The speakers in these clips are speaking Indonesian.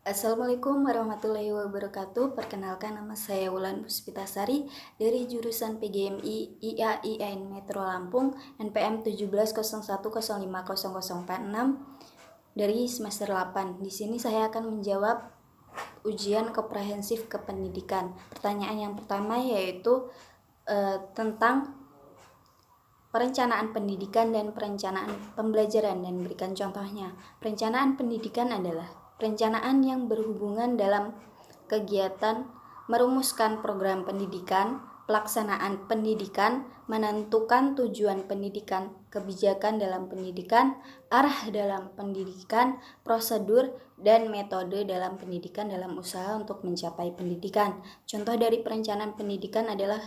Assalamualaikum warahmatullahi wabarakatuh. Perkenalkan, nama saya Wulan Puspitasari dari jurusan PGMI IAIN Metro Lampung NPM 1701050046 dari semester 8. Di sini saya akan menjawab ujian komprehensif kependidikan. Pertanyaan yang pertama yaitu tentang perencanaan pendidikan dan perencanaan pembelajaran, dan berikan contohnya. Perencanaan pendidikan adalah perencanaan yang berhubungan dalam kegiatan merumuskan program pendidikan, pelaksanaan pendidikan, menentukan tujuan pendidikan, kebijakan dalam pendidikan, arah dalam pendidikan, prosedur, dan metode dalam pendidikan dalam usaha untuk mencapai pendidikan. Contoh dari perencanaan pendidikan adalah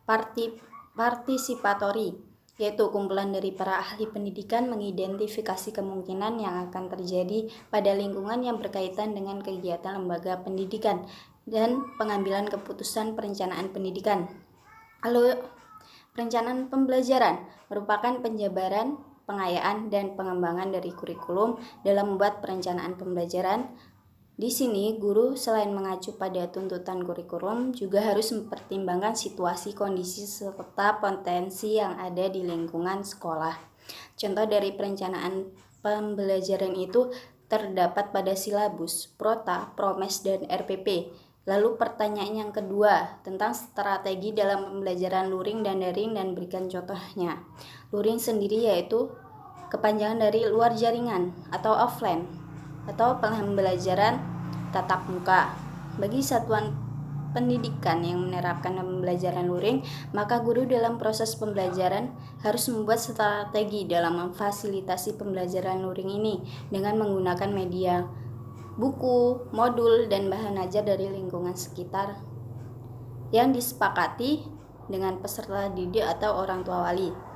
partisipatori, yaitu kumpulan dari para ahli pendidikan mengidentifikasi kemungkinan yang akan terjadi pada lingkungan yang berkaitan dengan kegiatan lembaga pendidikan dan pengambilan keputusan perencanaan pendidikan. Lalu, perencanaan pembelajaran merupakan penjabaran, pengayaan, dan pengembangan dari kurikulum dalam membuat perencanaan pembelajaran. Di sini, guru selain mengacu pada tuntutan kurikulum juga harus mempertimbangkan situasi, kondisi, serta potensi yang ada di lingkungan sekolah. Contoh dari perencanaan pembelajaran itu terdapat pada silabus, prota, promes, dan RPP. Lalu pertanyaan yang kedua tentang strategi dalam pembelajaran luring dan daring, dan berikan contohnya. Luring sendiri yaitu kepanjangan dari luar jaringan atau offline, atau pembelajaran tatap muka. Bagi satuan pendidikan yang menerapkan pembelajaran luring, maka guru dalam proses pembelajaran harus membuat strategi dalam memfasilitasi pembelajaran luring ini dengan menggunakan media, buku, modul, dan bahan ajar dari lingkungan sekitar yang disepakati dengan peserta didik atau orang tua wali.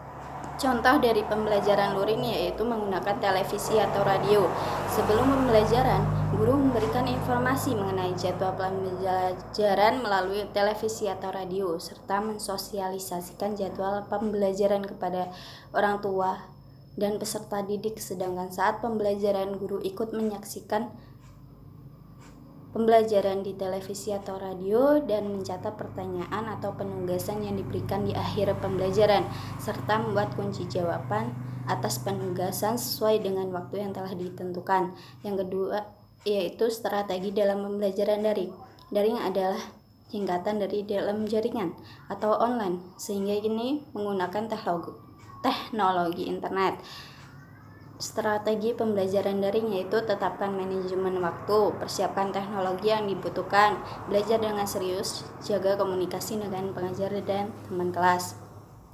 Contoh dari pembelajaran luring yaitu menggunakan televisi atau radio. Sebelum pembelajaran, guru memberikan informasi mengenai jadwal pembelajaran melalui televisi atau radio, serta mensosialisasikan jadwal pembelajaran kepada orang tua dan peserta didik. Sedangkan saat pembelajaran, guru ikut menyaksikan pembelajaran di televisi atau radio dan mencatat pertanyaan atau penugasan yang diberikan di akhir pembelajaran, serta membuat kunci jawaban atas penugasan sesuai dengan waktu yang telah ditentukan. Yang kedua yaitu strategi dalam pembelajaran daring. Daring adalah singkatan dari dalam jaringan atau online, sehingga ini menggunakan teknologi internet. Strategi pembelajaran daring yaitu tetapkan manajemen waktu, persiapkan teknologi yang dibutuhkan, belajar dengan serius, jaga komunikasi dengan pengajar dan teman kelas.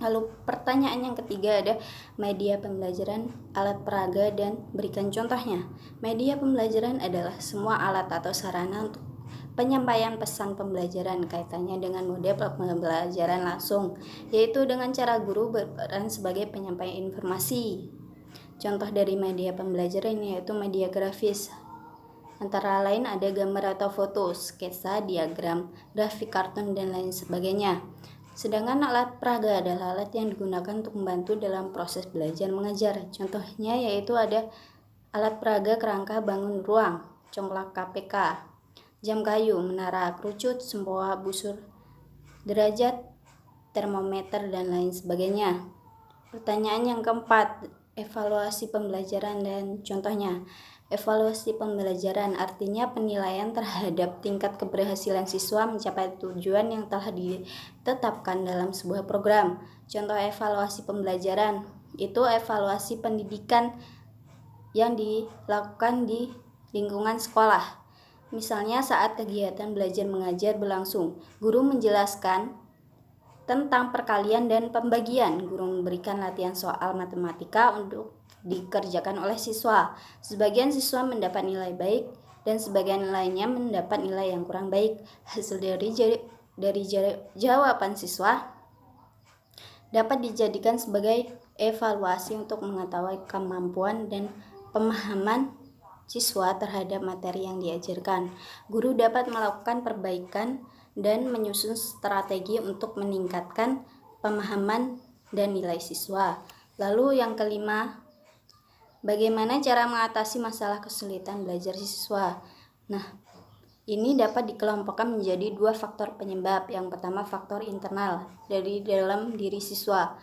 Lalu pertanyaan yang ketiga ada media pembelajaran, alat peraga, dan berikan contohnya. Media pembelajaran adalah semua alat atau sarana untuk penyampaian pesan pembelajaran, kaitannya dengan mode pembelajaran langsung, yaitu dengan cara guru berperan sebagai penyampai informasi. Contoh dari media pembelajaran yaitu media grafis. Antara lain ada gambar atau foto, sketsa, diagram, grafik, kartun, dan lain sebagainya. Sedangkan alat peraga adalah alat yang digunakan untuk membantu dalam proses belajar mengajar. Contohnya yaitu ada alat peraga kerangka bangun ruang, congklak KPK, jam kayu, menara kerucut, sempoa busur derajat, termometer, dan lain sebagainya. Pertanyaan yang keempat, evaluasi pembelajaran dan contohnya. Evaluasi pembelajaran artinya penilaian terhadap tingkat keberhasilan siswa mencapai tujuan yang telah ditetapkan dalam sebuah program. Contoh evaluasi pembelajaran itu evaluasi pendidikan yang dilakukan di lingkungan sekolah. Misalnya saat kegiatan belajar mengajar berlangsung, guru menjelaskan tentang perkalian dan pembagian. Guru memberikan latihan soal matematika untuk dikerjakan oleh siswa. Sebagian siswa mendapat nilai baik dan sebagian lainnya mendapat nilai yang kurang baik. Hasil dari jawaban siswa dapat dijadikan sebagai evaluasi untuk mengetahui kemampuan dan pemahaman siswa terhadap materi yang diajarkan. Guru dapat melakukan perbaikan dan menyusun strategi untuk meningkatkan pemahaman dan nilai siswa. Lalu yang kelima, bagaimana cara mengatasi masalah kesulitan belajar siswa? Nah, ini dapat dikelompokkan menjadi dua faktor penyebab. Yang pertama faktor internal dari dalam diri siswa.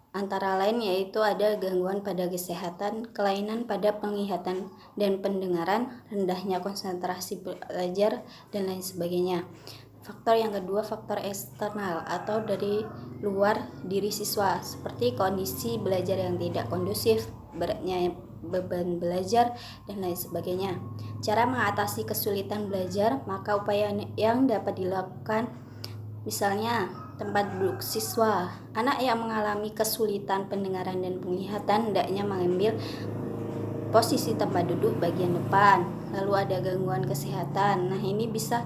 Antara lain yaitu ada gangguan pada kesehatan, kelainan pada penglihatan dan pendengaran, rendahnya konsentrasi belajar, dan lain sebagainya. Faktor yang kedua faktor eksternal atau dari luar diri siswa, seperti kondisi belajar yang tidak kondusif, beratnya beban belajar, dan lain sebagainya. Cara mengatasi kesulitan belajar, maka upaya yang dapat dilakukan misalnya tempat duduk siswa. Anak yang mengalami kesulitan pendengaran dan penglihatan hendaknya mengambil posisi tempat duduk bagian depan. Lalu ada gangguan kesehatan. Nah, ini bisa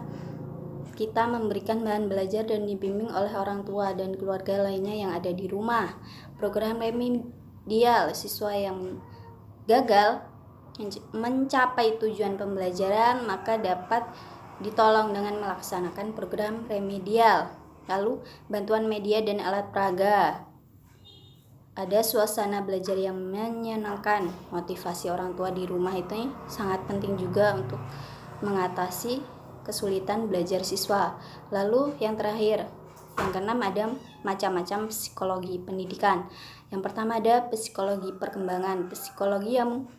kita memberikan bahan belajar dan dibimbing oleh orang tua dan keluarga lainnya yang ada di rumah. Program remedial, siswa yang gagal mencapai tujuan pembelajaran maka dapat ditolong dengan melaksanakan program remedial. Lalu bantuan media dan alat peraga. Ada suasana belajar yang menyenangkan. Motivasi orang tua di rumah itu sangat penting juga untuk mengatasi kesulitan belajar siswa. Lalu yang terakhir, yang keenam, ada macam-macam psikologi pendidikan. Yang pertama ada psikologi perkembangan. Psikologi yang